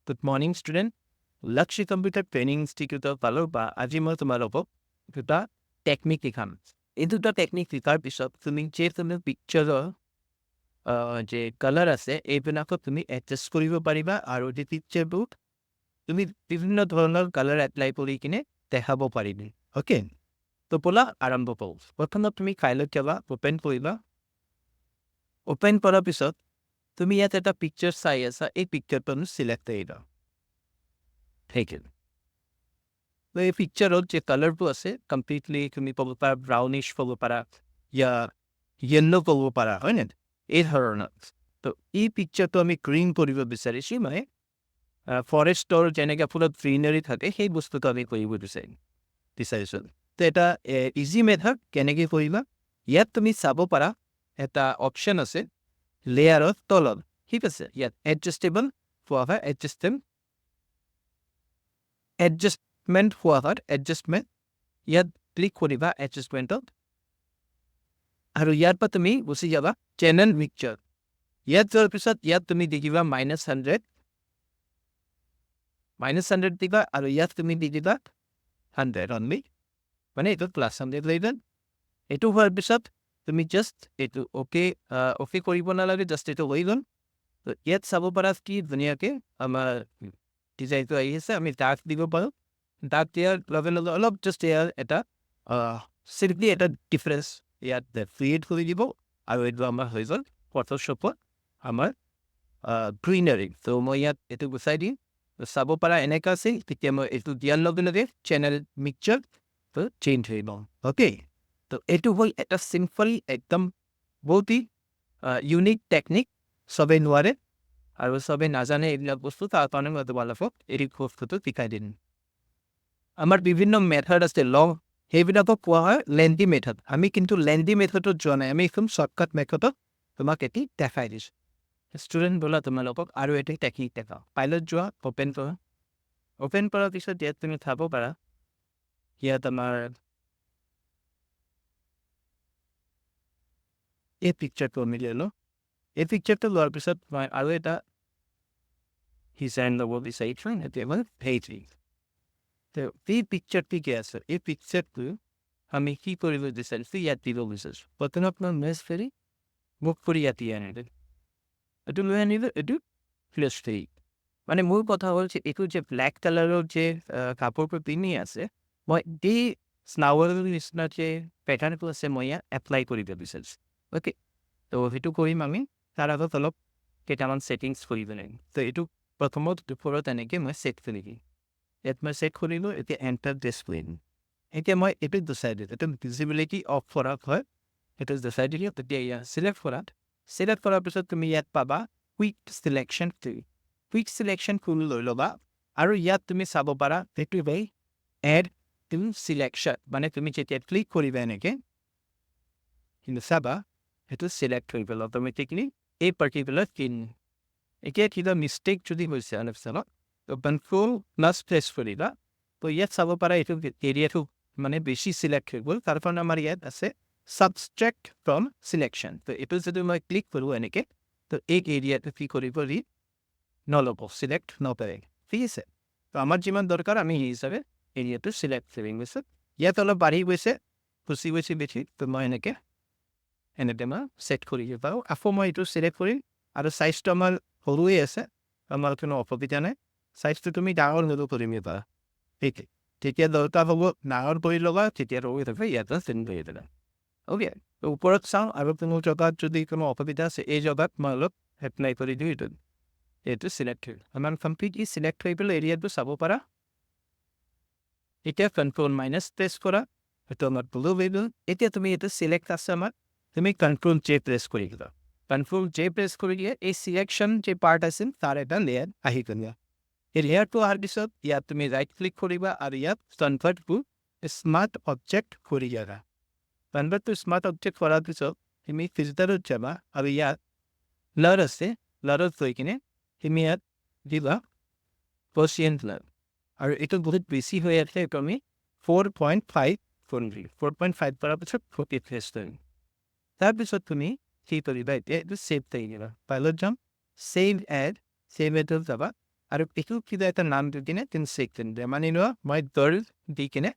Good morning, student. Laqshya Computer Training Institute of Palopa, Ajimo Tomalopo, Kuta Technique Ikam. Into the technique Ikar Bishop, swimming chairs on the picture J color আছে এই বিলাকত তুমি adjust কৰিব পাৰিবা আৰু যে পিকচাৰবোৰ তুমি বিভিন্ন ধৰণৰ কালাৰ এপ্লাই কৰি কিনে দেখাব পাৰিবি ওকে তো বলা আৰম্ভ কৰোঁ প্ৰথমে তুমি ফাইলত যাবা ওপেন কৰিবা ওপেন কৰাৰ পিছত তুমি ইয়াত এটা পিকচাৰ চাই আছা এই পিকচাৰটো সিলেক্ট কৰিবা ঠিক আছে তো এই পিকচাৰত যে কালাৰবোৰ আছে কমপ্লিটলি তুমি পাব পাৰা ব্ৰাউনিশ পাব পাৰা ইয়া য়েল্লো পাব পাৰা হয় নে এই ধৰণৰ তো এই পিকচাৰটো আমি গ্ৰীন কৰিব বিচাৰিছো মানে ফৰেষ্টৰ যেনেকৈ ফুলত গ্ৰীনাৰী থাকে সেই বস্তুটো আমি কৰিব বিচাৰিছোঁ তো এটা ইজি মেথড কেনেকৈ কৰিবা ইয়াত তুমি চাব পাৰা এটা অপশ্যন আছে লেয়াৰৰ তলত ঠিক আছে ইয়াত এডজাষ্টেবল পোৱা হয় এডজাষ্টমেণ্ট পোৱা হয় এডজাষ্টমেণ্ট ইয়াত ক্লিক কৰিবা এডজাষ্টমেণ্টত আৰু ইয়াৰ পৰা তুমি গুচি যাবা চেনেল পিকচাৰ ইয়াত যোৱাৰ পিছত ইয়াত তুমি দেখিবা -100 দিবা আৰু ইয়াত তুমি দি দিবা 100 অনলি মানে এইটো +100 লেভেল এইটো হোৱাৰ পিছত তুমি জাষ্ট এইটো অ'কে কৰিব নালাগে জাষ্ট এইটো হৈ গ'ল তো ইয়াত চাব পাৰা কি ধুনীয়াকৈ আমাৰ ডিজাইনটো আহি আছে আমি ডাৰ্ক দিব পাৰোঁ ডাৰ্ক দিয়াৰ লগে লগে অলপ জাষ্ট ইয়াৰ এটা চিম্পলি এটা ডিফাৰেঞ্চ ইয়াত ক্ৰিয়েট কৰি দিব আৰু এইটো আমাৰ হৈ গ'ল ফটোশ্বপত আমাৰ গ্ৰীনাৰী তো মই ইয়াত এইটো গুচাই দিম চাব পাৰা এনেকুৱা আছিল তেতিয়া মই এইটো দিয়াৰ লগে লগে চেনেল মিক্সাৰ তো চেঞ্জ হৈ লওঁ অ'কে তো এইটো হ'ল এটা চিম্পল একদম বহুতেই ইউনিক টেকনিক চবেই নোৱাৰে আৰু চবেই নাজানে এইবিলাক বস্তু তাৰ কাৰণে মই তোমালোকক এই বস্তুটো শিকাই দিম আমাৰ বিভিন্ন মেথড আছে সেইবিলাকক কোৱা হয় লেণ্ডি মেথড আমি কিন্তু লেণ্ডি মেথডত যোৱা নাই আমি একদম শ্বৰ্টকাট মেথডত তোমাক এটি দেখাই দিছোঁ ষ্টুডেণ্ট বোলা তোমালোকক আৰু এটি টেকনিক দেখাওঁ পাইলত যোৱা অ'পেন কৰাৰ পিছত ইয়াত তুমি চাব পাৰা ইয়াত আমাৰ এই পিকচাৰটো আমি লৈ লওঁ এই পিকচাৰটো লোৱাৰ পিছত মই আৰু এটা ডিজাইন ল'ব বিচাৰিছোঁ এতিয়া মই ভেইটি তো এই পিকচাৰটো কি আছে এই পিকচাৰটো আমি কি কৰিব বিচাৰিছোঁ ইয়াত দিব বিচাৰিছোঁ প্ৰথমে আপোনাৰ মেছ ফেৰি মুখ কৰি ইয়াত আনিলে এইটো লৈ আনিলে এইটো ফ্লেছ ফেৰি মানে মোৰ কথা হ'ল যে এইটো যে ব্লেক কালাৰৰ যে কাপোৰটো পিন্ধি আছে মই এই স্নাৱাৰৰ নিচিনা যে পেটাৰ্ণটো আছে মই ইয়াত এপ্লাই কৰিব বিচাৰিছোঁ অ'কে তো সেইটো কৰিম আমি তাৰ আগত অলপ কেইটামান ছেটিংছ কৰিব লাগিব তো এইটো প্ৰথমত দুপৰত এনেকৈ মই ছেট কৰি দিম ইয়াত মই ছেট কৰিলোঁ এতিয়া এণ্টাৰ ডিছপ্লে এতিয়া মই এইটো দুচাই দিলোঁ এইটো ভিজিবিলিটি অফ কৰাত হয় সেইটো দুচাই দিলোঁ তেতিয়া ইয়াত ছিলেক্ট কৰাৰ পিছত তুমি ইয়াত পাবা কুইক চিলেকশ্যন ফুল লৈ ল'বা আৰু ইয়াত তুমি চাব পাৰা সেইটো বাই এড টু চিলেকশ্যন মানে তুমি যেতিয়া ক্লিক কৰিবা এনেকৈ কিন্তু চাবা সেইটো চিলেক্ট হৈ গ'ল অট'মেটিকলি এই পাৰ্টিকুলাৰ স্কিন এতিয়া কিবা মিষ্টেক যদি হৈছে অপশ্যনত তো কণ্ট্ৰল প্লাছ প্ৰেছ কৰিবা তো ইয়াত চাব পাৰা এইটো এৰিয়াটো মানে বেছি চিলেক্ট হৈ গ'ল তাৰ কাৰণে আমাৰ ইয়াত আছে ছাবষ্ট্ৰেক্ট ফ্ৰম চিলেকশ্যন তো এইটো যদি মই ক্লিক কৰোঁ এনেকৈ তো এই এৰিয়াটো কি কৰিব নল'ব চিলেক্ট নকৰে ঠিক আছে তো আমাৰ যিমান দৰকাৰ আমি সেই হিচাপে এৰিয়াটো চিলেক্ট কৰি গৈছোঁ ইয়াত অলপ বাঢ়ি গৈছে গুচি গৈছে বেছি তো মই এনেকৈ মই ছেট কৰি পাৰোঁ আকৌ মই এইটো চিলেক্ট কৰিম আৰু চাইজটো আমাৰ সৰুৱে আছে আমাৰ কোনো অসুবিধা নাই চাইজটো তুমি ডাঙৰ হ'লেও কৰিম পাৰা ঠিক তেতিয়া দৰকাৰ হ'ব ডাঙৰ কৰি ল'বা তেতিয়া ৰৈ থাকবে ইয়াতে চেঞ্জ কৰি দিলা অ'কে ওপৰত চাওঁ আৰু কোনো জেগাত যদি কোনো অসুবিধা আছে এই জেগাত মই অলপ এপ্লাই কৰি দিওঁ এইটো চিলেক্ট হৈ আমাৰ কমপ্লিটলি চিলেক্ট হৈ পেলাই এৰিয়াটো চাব পাৰা এতিয়া কণ্ট্ৰল মাইনাছ প্ৰেছ কৰা সেইটো আমাৰ ব্লু হৈ গ'ল এতিয়া তুমি এইটো চিলেক্ট আছে আমাৰ তুমি কণ্ট্ৰল জে প্ৰেছ কৰি দিবা কণ্ট্ৰল জে প্ৰেছ কৰি দিয়ে এই চিলেকশ্যন যে পাৰ্ট আছিল তাৰ এটা লেয়াৰ আহি গ'ল এই লেয়াৰটো অহাৰ পিছত ইয়াত তুমি ৰাইট ক্লিক কৰিবা আৰু ইয়াত কনভাৰ্ট টু স্মাৰ্ট অবজেক্ট কৰি দিবা কনভাৰ্ট টু স্মাৰ্ট অবজেক্ট কৰাৰ পিছত তুমি ফিল্টাৰত যাবা আৰু ইয়াত ব্লাৰ আছে ব্লাৰত গৈ কিনে তুমি ইয়াত দিবা পাৰ্চিয়ান ব্লাৰ আৰু এইটো বহুত বেছি হৈ আছে এইটো আমি 4.5 4.5 কৰাৰ পিছত 40 ফেছ কৰিম তাৰপিছত তুমি কি কৰিবা এতিয়া এইটো ছেভ কৰি দিবা ফাইলত যাম ছেভ এডত যাবা আৰু এইটো কিবা এটা নাম দি কিনে তুমি চেভ কৰি দিয়া মানি লোৱা মই গাৰ্ল দি কিনে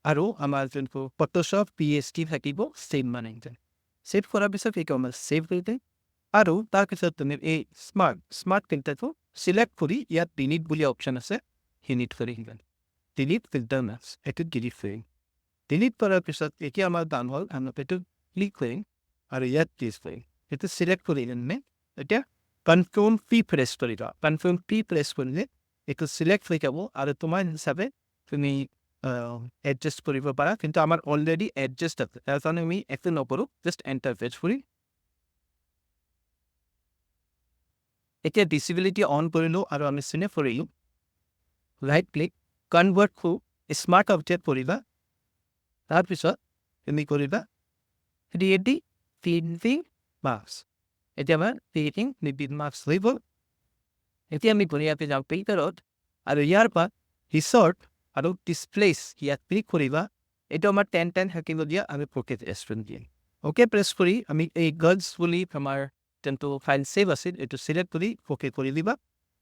আৰু আমাৰ যোনটো ফটোশ্বপ PST থাকিব চেভ মানে চেভ কৰাৰ পিছত এইটো আমাৰ চেভ কৰি দিয়ে আৰু তাৰপিছত তুমি এই স্মাৰ্ট ফিল্টাৰটো চিলেক্ট কৰি ইয়াত ডিলিট বুলি অপশ্যন আছে ডিলিট কৰি দিবা ডিলিট ফিল্টাৰ মাস্ক এইটো ডিলিট কৰিম ডিলিট কৰাৰ পিছত এতিয়া আমাৰ ডান হ'ল আমি এইটো ক্লিক কৰিম আৰু ইয়াত ক্লিক কৰিম এইটো চিলেক্ট কৰি কিনে এতিয়া কণ্ট্ৰল P প্ৰেছ কৰি দিবা কণ্ট্ৰল P প্ৰেছ কৰিলে এইটো চিলেক্ট হৈ যাব আৰু তোমাৰ হিচাপে তুমি এডজাষ্ট কৰিব পাৰা কিন্তু আমাৰ অলৰেডি এডজাষ্ট আছে তাৰ কাৰণে আমি একো নকৰোঁ জাষ্ট এণ্টাৰ প্ৰেছ কৰি এতিয়া ডিসেবিলিটি অন কৰিলোঁ আৰু আমি চিনে কৰিলোঁ right click convert to smart object কৰিবা তাৰপিছত তুমি কৰিবা ক্ৰিয়েটিং মাৰ্কছ এতিয়া আমাৰ ক্ৰিয়েটিং মাৰ্কছ হৈ গ'ল এতিয়া আমি ধুনীয়াকৈ যাওঁ পেইণ্টাৰত আৰু ইয়াৰ পৰা ৰিচৰ্ট আৰু ডিছপ্লেচ ইয়াত ক্লিক কৰিবা এইটো আমাৰ 10 থাকিব দিয়া আমি পকেট ৰেষ্টুৰেণ্ট দিম অ'কে প্ৰেছ কৰি আমি এই গাৰ্লছ বুলি আমাৰ যোনটো ফাইল ছেভ আছিল এইটো চিলেক্ট কৰি অ'কে কৰি দিবা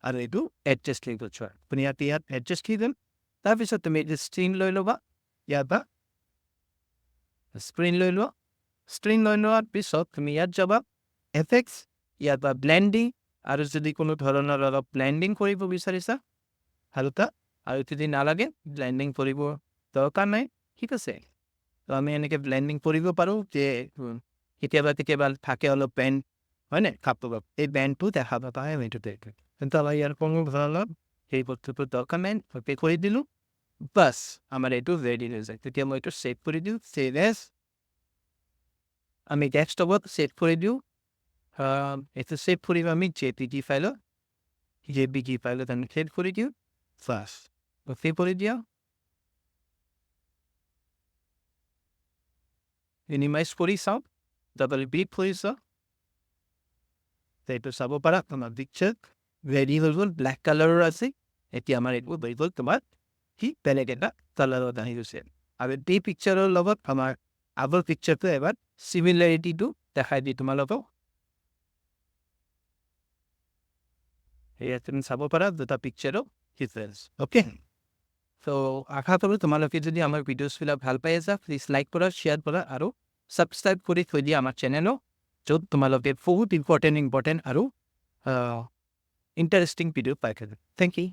আৰু এইটো এডজাষ্ট হৈ গ'ল চোৱা আপুনি ইয়াত এডজাষ্ট কৰি দিম তাৰপিছত তুমি এইটো স্ক্ৰীন লৈ ল'বা ইয়াৰ পৰা স্ক্ৰীন লৈ লোৱা স্ক্ৰীন লৈ লোৱাৰ পিছত তুমি ইয়াত যাবা এফেক্টছ ইয়াৰ পৰা ব্লেণ্ডিং আৰু যদি কোনো ধৰণৰ অলপ ব্লেণ্ডিং কৰিব বিচাৰিছা হালকা আৰু যদি নালাগে ব্লেণ্ডিং কৰিব দৰকাৰ নাই ঠিক আছে তো আমি এনেকৈ ব্লেণ্ডিং কৰিব পাৰোঁ যে কেতিয়াবা থাকে অলপ বেণ্ড হয় নাই কাপোৰত এই বেণ্ডটো দেখা পাবা এইটোতে কিন্তু আমাৰ ইয়াৰ কোনো ধৰণৰ সেই বস্তুটোৰ দৰকাৰ নাই অ'কে কৰি দিলোঁ বাছ আমাৰ এইটো ৰেডি হৈ যায় তেতিয়া মই এইটো ছেভ কৰি দিওঁ ছেভ এজ আমি ডেস্কটপত ছেভ কৰি দিওঁ এইটো ছেভ কৰিম আমি JPG ফাইলত আমি ছেভ কৰি দিওঁ বাছ অ'কে কৰি দিয়া মিনিমাইজ কৰি চাওঁ ডাবল ক্লিক কৰি চাওঁ এইটো চাব পাৰা তোমাৰ পিকচাৰ ৰেডি হৈ গ'ল ব্লেক কালাৰৰ আছে এতিয়া আমাৰ এইটো হৈ গ'ল তোমাৰ কি বেলেগ এটা কালাৰত আহি গৈছে আৰু এই পিকচাৰৰ লগত আমাৰ আগৰ পিকচাৰটো এবাৰ চিমিলাৰিটিটো দেখাই দি তোমালোকক এয়া তুমি চাব পাৰা দুটা পিকচাৰো ডিফাৰেঞ্চ অ'কে চ' আশা কৰোঁ তোমালোকে যদি আমাৰ ভিডিঅ'ছবিলাক ভাল পাই আছা প্লিজ লাইক কৰা শ্বেয়াৰ কৰা আৰু ছাবস্ক্ৰাইব কৰি থৈ দিয়া আমাৰ চেনেলক য'ত তোমালোকে বহুত ইম্পৰ্টেণ্ট আৰু ইণ্টাৰেষ্টিং ভিডিঅ' পাই থাকা থেংক ইউ